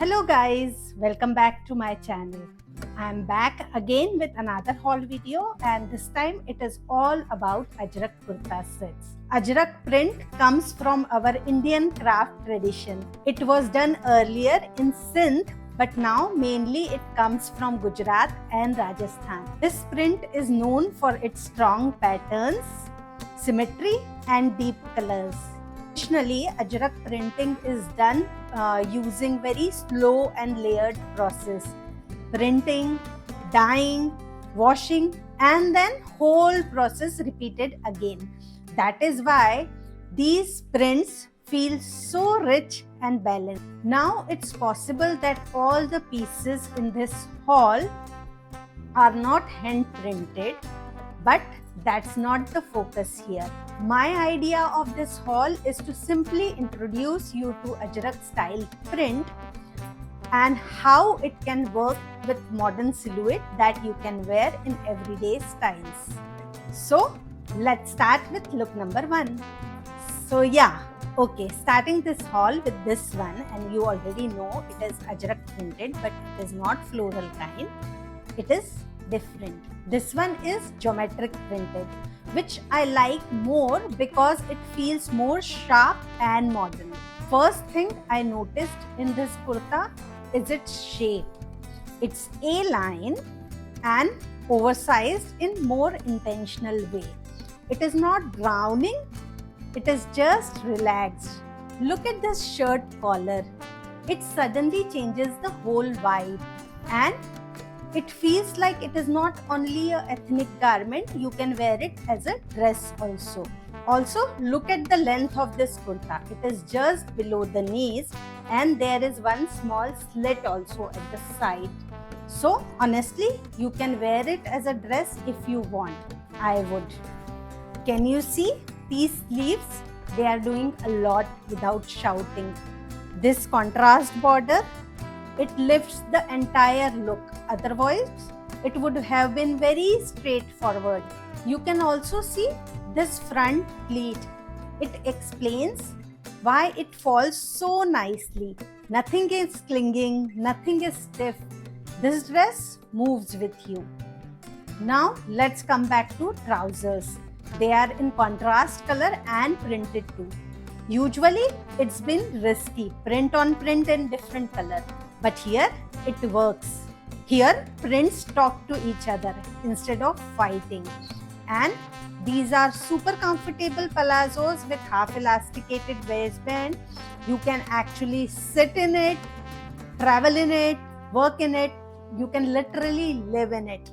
Hello guys, welcome back to my channel. I am back again with another haul video and this time it is all about Ajrak kurta sets. Ajrak print comes from our Indian craft tradition. It was done earlier in Sindh but now mainly it comes from Gujarat and Rajasthan. This print is known for its strong patterns, symmetry and deep colors. Traditionally, Ajrak printing is done using very slow and layered process. Printing, dyeing, washing and then whole process repeated again. That is why these prints feel so rich and balanced. Now it's possible that all the pieces in this haul are not hand printed, but that's not the focus here. My idea of this haul is to simply introduce you to Ajrak style print and how it can work with modern silhouette that you can wear in everyday styles. So let's start with look number 1. Starting this haul with this one, and you already know it is Ajrak printed but it is not floral kind. It is different. This one is geometric printed, which I like more because it feels more sharp and modern. First thing I noticed in this kurta is its shape. It's A-line and oversized in more intentional way. It is not drowning, it is just relaxed. Look at this shirt collar. It suddenly changes the whole vibe and it feels like it is not only an ethnic garment, you can wear it as a dress also. Also, look at the length of this kurta. It is just below the knees and there is one small slit also at the side. So, honestly, you can wear it as a dress if you want. I would. Can you see these sleeves? They are doing a lot without shouting. This contrast border, it lifts the entire look. Otherwise, it would have been very straightforward. You can also see this front pleat. It explains why it falls so nicely. Nothing is clinging, nothing is stiff. This dress moves with you. Now let's come back to trousers. They are in contrast color and printed too. Usually it's been risky, print on print in different color. But here it works. Here prints talk to each other instead of fighting. And these are super comfortable palazzos with half elasticated waistband. You can actually sit in it, travel in it, work in it. You can literally live in it.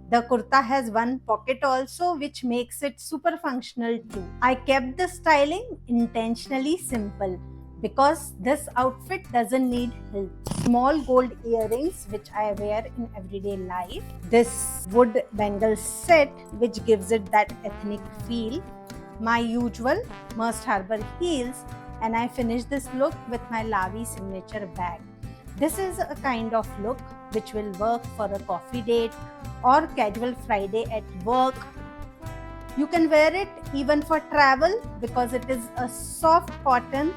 The kurta has one pocket also, which makes it super functional too. I kept the styling intentionally simple because this outfit doesn't need help. Small gold earrings which I wear in everyday life. This wood bangle set which gives it that ethnic feel. My usual Must Harbor heels, and I finish this look with my Lavi signature bag. This is a kind of look which will work for a coffee date or casual Friday at work. You can wear it even for travel because it is a soft cotton.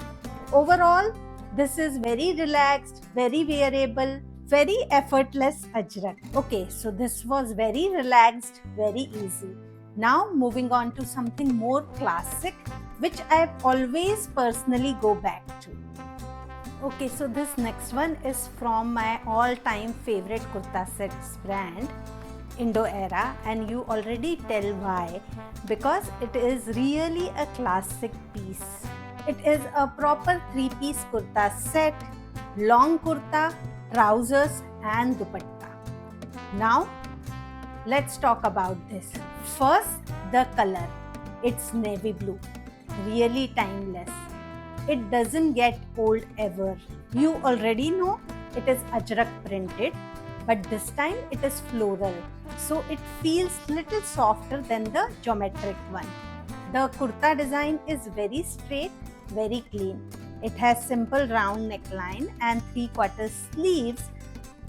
Overall, this is very relaxed, very wearable, very effortless Ajrak. Okay, so this was very relaxed, very easy. Now moving on to something more classic, which I always personally go back to. Okay, so this next one is from my all-time favorite kurta sets brand, Indo Era, and you already tell why, because it is really a classic piece. It is a proper 3-piece kurta set, long kurta, trousers and dupatta. Now, let's talk about this. First, the color. It's navy blue, really timeless. It doesn't get old ever. You already know it is Ajrak printed, but this time it is floral, so it feels little softer than the geometric one. The kurta design is very straight, very clean. It has simple round neckline and 3/4 sleeves.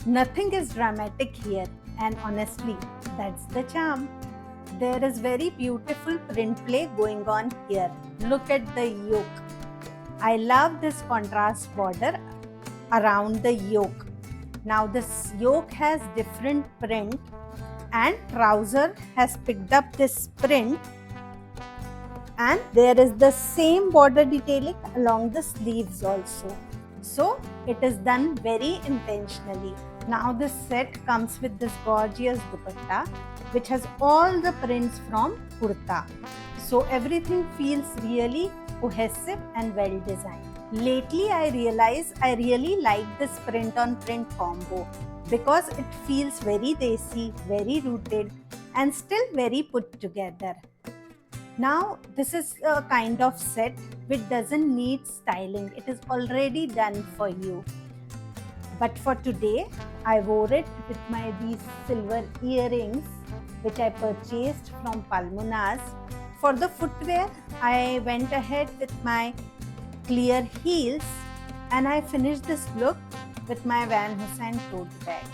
Nothing is dramatic here, and honestly, that's the charm. There is very beautiful print play going on here. Look at the yoke. I love this contrast border around the yoke. Now this yoke has different print and trouser has picked up this print, and there is the same border detailing along the sleeves also. So it is done very intentionally. Now this set comes with this gorgeous dupatta which has all the prints from kurta. So everything feels really cohesive and well designed. Lately I realize I really like this print on print combo because it feels very desi, very rooted and still very put together. Now this is a kind of set which doesn't need styling. It is already done for you. But for today, I wore it with these silver earrings which I purchased from Palmunaz. For the footwear, I went ahead with my clear heels and I finished this look with my Van Heusen tote bag.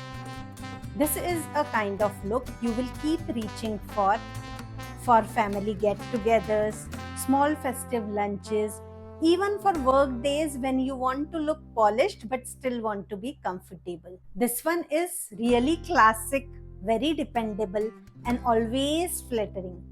This is a kind of look you will keep reaching for family get-togethers, small festive lunches, even for work days when you want to look polished but still want to be comfortable. This one is really classic, very dependable and always flattering.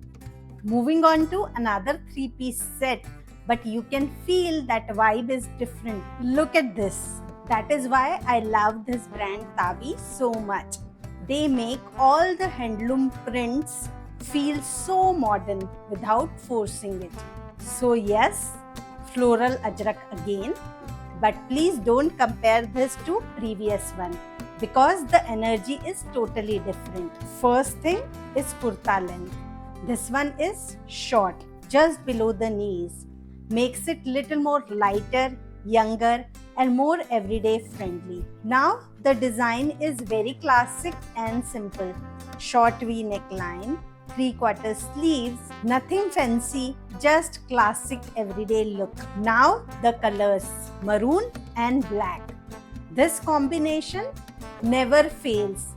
Moving on to another three-piece set, but you can feel that vibe is different. Look at this. That is why I love this brand Tavi so much. They make all the handloom prints feel so modern without forcing it. So yes, floral ajrak again, but please don't compare this to previous one because the energy is totally different. First thing is kurta length. This one is short, just below the knees. Makes it little more lighter, younger and more everyday friendly. Now the design is very classic and simple. Short V neckline, 3/4 sleeves, nothing fancy, just classic everyday look. Now the colors, maroon and black. This combination never fails.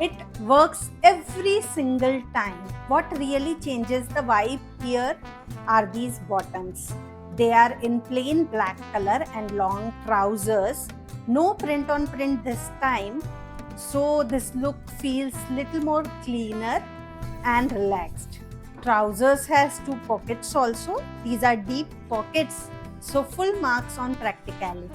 It works every single time. What really changes the vibe here are these bottoms. They are in plain black color and long trousers. No print on print this time. So this look feels little more cleaner and relaxed. Trousers has 2 pockets also. These are deep pockets, so full marks on practicality.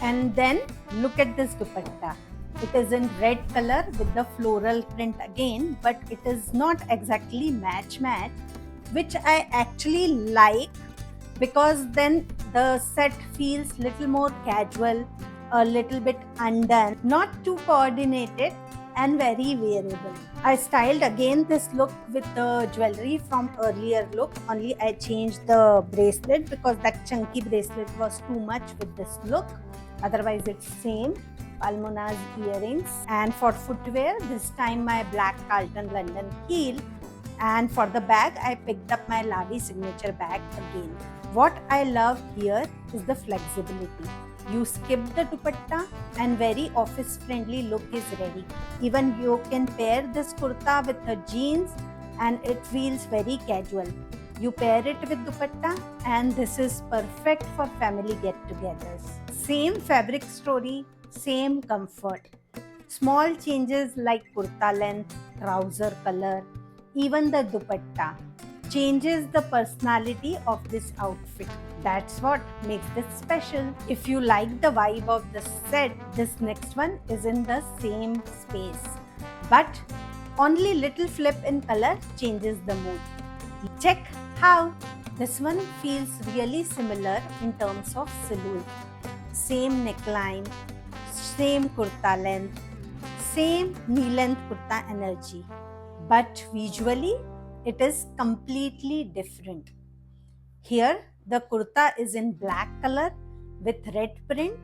And then look at this dupatta. It is in red color with the floral print again, but it is not exactly match, which I actually like because then the set feels little more casual, a little bit undone, not too coordinated and very wearable. I styled again this look with the jewelry from earlier look, only I changed the bracelet because that chunky bracelet was too much with this look. Otherwise it's same. Palmunaz earrings, and for footwear this time my black Carlton London heel, and for the bag I picked up my Lavi signature bag again. What I love here is the flexibility. You skip the dupatta and very office friendly look is ready. Even you can pair this kurta with the jeans and it feels very casual. You pair it with dupatta and this is perfect for family get-togethers. Same fabric story, same comfort. Small changes like kurta length, trouser color, even the dupatta changes the personality of this outfit. That's what makes this special. If you like the vibe of the set, this next one is in the same space. But only little flip in color changes the mood. Check how this one feels really similar in terms of silhouette. Same neckline, same kurta length, same knee length kurta energy. But visually, it is completely different. Here, the kurta is in black color with red print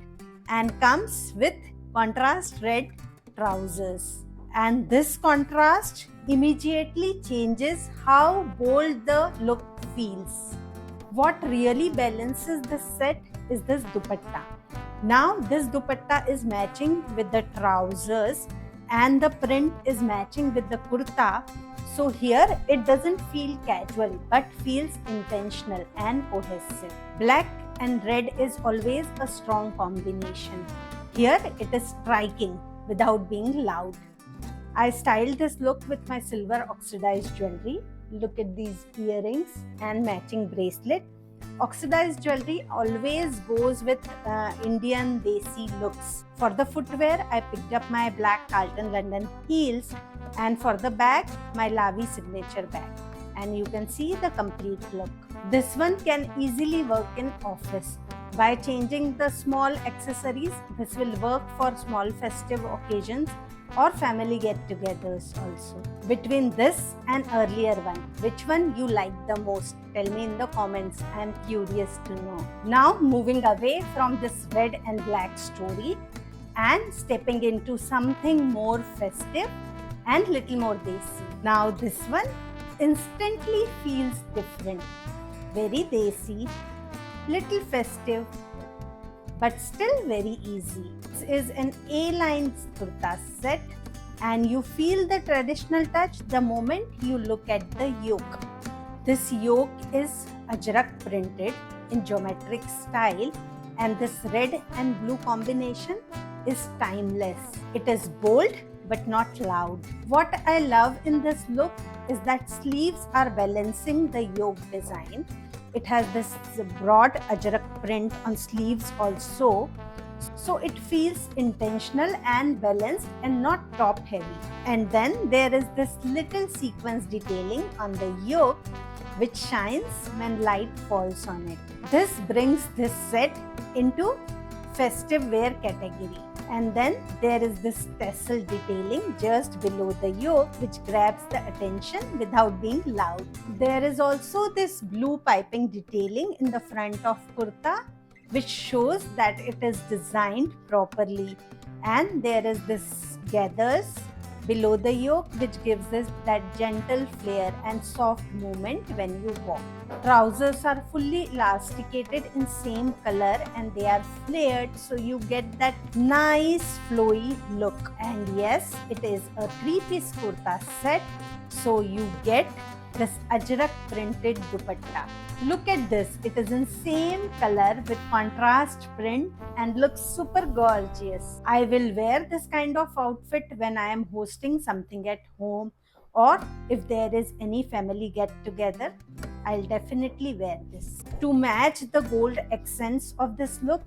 and comes with contrast red trousers. And this contrast immediately changes how bold the look feels. What really balances the set is this dupatta. Now this dupatta is matching with the trousers and the print is matching with the kurta. So here it doesn't feel casual but feels intentional and cohesive. Black and red is always a strong combination. Here it is striking without being loud. I styled this look with my silver oxidized jewelry. Look at these earrings and matching bracelet. Oxidized jewelry always goes with Indian desi looks. For the footwear, I picked up my black Carlton London heels, and for the bag, my Lavi signature bag. And you can see the complete look. This one can easily work in office. By changing the small accessories, this will work for small festive occasions or family get-togethers also. Between this and earlier one, which one you like the most? Tell me in the comments. I am curious to know. Now moving away from this red and black story and stepping into something more festive and little more desi. Now this one instantly feels different. Very desi, little festive, but still very easy. This is an A-line kurta set, and you feel the traditional touch the moment you look at the yoke. This yoke is ajrak printed in geometric style, and this red and blue combination is timeless. It is bold but not loud. What I love in this look is that sleeves are balancing the yoke design. It has this broad ajrak print on sleeves also, so it feels intentional and balanced and not top heavy. And then there is this little sequence detailing on the yoke which shines when light falls on it. This brings this set into festive wear category. And then there is this tassel detailing just below the yoke which grabs the attention without being loud. There is also this blue piping detailing in the front of kurta which shows that it is designed properly, and there is this gathers below the yoke which gives us that gentle flare and soft movement when you walk. Trousers are fully elasticated in same color and they are flared, so you get that nice flowy look. And yes, it is a 3-piece kurta set, so you get this ajrak printed dupatta. Look at this, it is in same color with contrast print and looks super gorgeous. I will wear this kind of outfit when I am hosting something at home, or if there is any family get together, I'll definitely wear this. To match the gold accents of this look,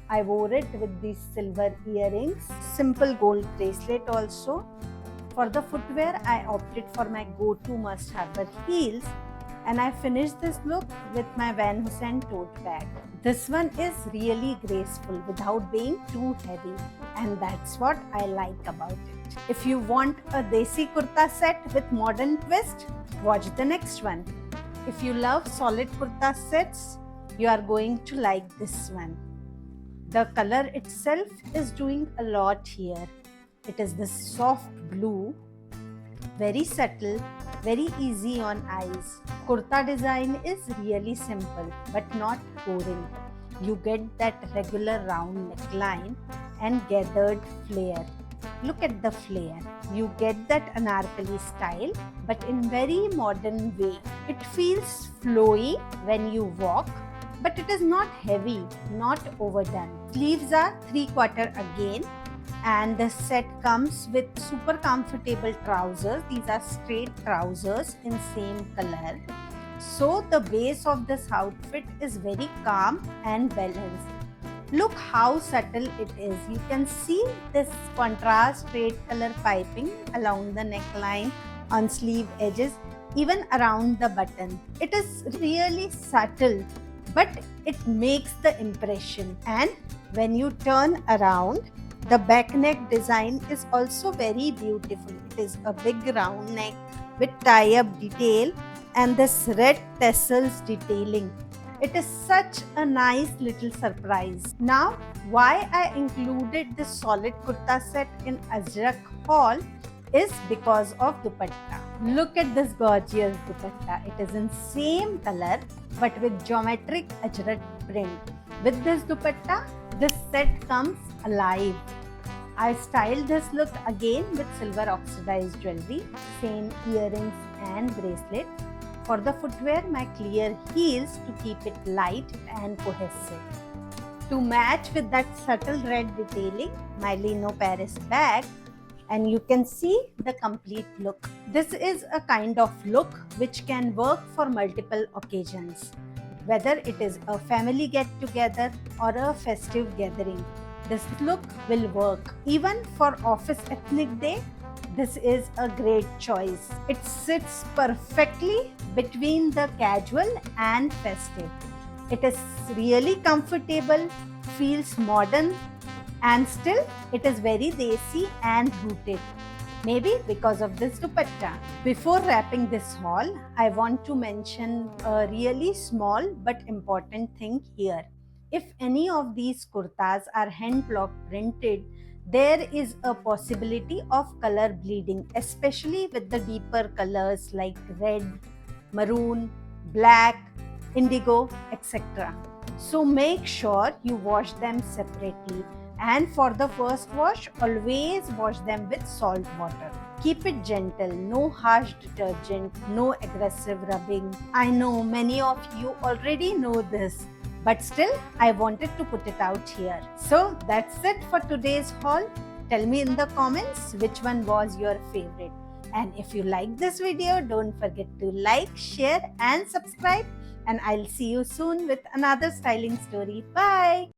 I wore it with these silver earrings, simple gold bracelet also. For the footwear, I opted for my go-to must-have heels, and I finished this look with my Van Heusen tote bag. This one is really graceful without being too heavy, and that's what I like about it. If you want a desi kurta set with modern twist, watch the next one. If you love solid kurta sets, you are going to like this one. The color itself is doing a lot here. It is this soft blue, very subtle, very easy on eyes. Kurta design is really simple but not boring. You get that regular round neckline and gathered flare. Look at the flare. You get that anarkali style but in very modern way. It feels flowy when you walk, but it is not heavy, not overdone. Sleeves are 3/4 again, and the set comes with super comfortable trousers. These are straight trousers in same color. So the base of this outfit is very calm and balanced. Look how subtle it is. You can see this contrast straight color piping along the neckline, on sleeve edges, even around the button. It is really subtle, but it makes the impression. And when you turn around, the back neck design is also very beautiful. It is a big round neck with tie-up detail and this red tassels detailing. It is such a nice little surprise. Now, why I included this solid kurta set in Ajrak haul is because of dupatta. Look at this gorgeous dupatta. It is in same color but with geometric Ajrak print. With this dupatta, this set comes alive. I styled this look again with silver oxidized jewelry, same earrings and bracelet. For the footwear, my clear heels to keep it light and cohesive. To match with that subtle red detailing, my Lino Paris bag, and you can see the complete look. This is a kind of look which can work for multiple occasions, whether it is a family get-together or a festive gathering. This look will work. Even for office ethnic day, this is a great choice. It sits perfectly between the casual and festive. It is really comfortable, feels modern, and still it is very desi and rooted. Maybe because of this dupatta. Before wrapping this haul, I want to mention a really small but important thing here. If any of these kurtas are hand block printed, there is a possibility of color bleeding, especially with the deeper colors like red, maroon, black, indigo, etc. So make sure you wash them separately, and for the first wash, always wash them with salt water. Keep it gentle, no harsh detergent, no aggressive rubbing. I know many of you already know this, but still I wanted to put it out here. So that's it for today's haul. Tell me in the comments which one was your favorite. And if you like this video, don't forget to like, share and subscribe. And I'll see you soon with another styling story. Bye!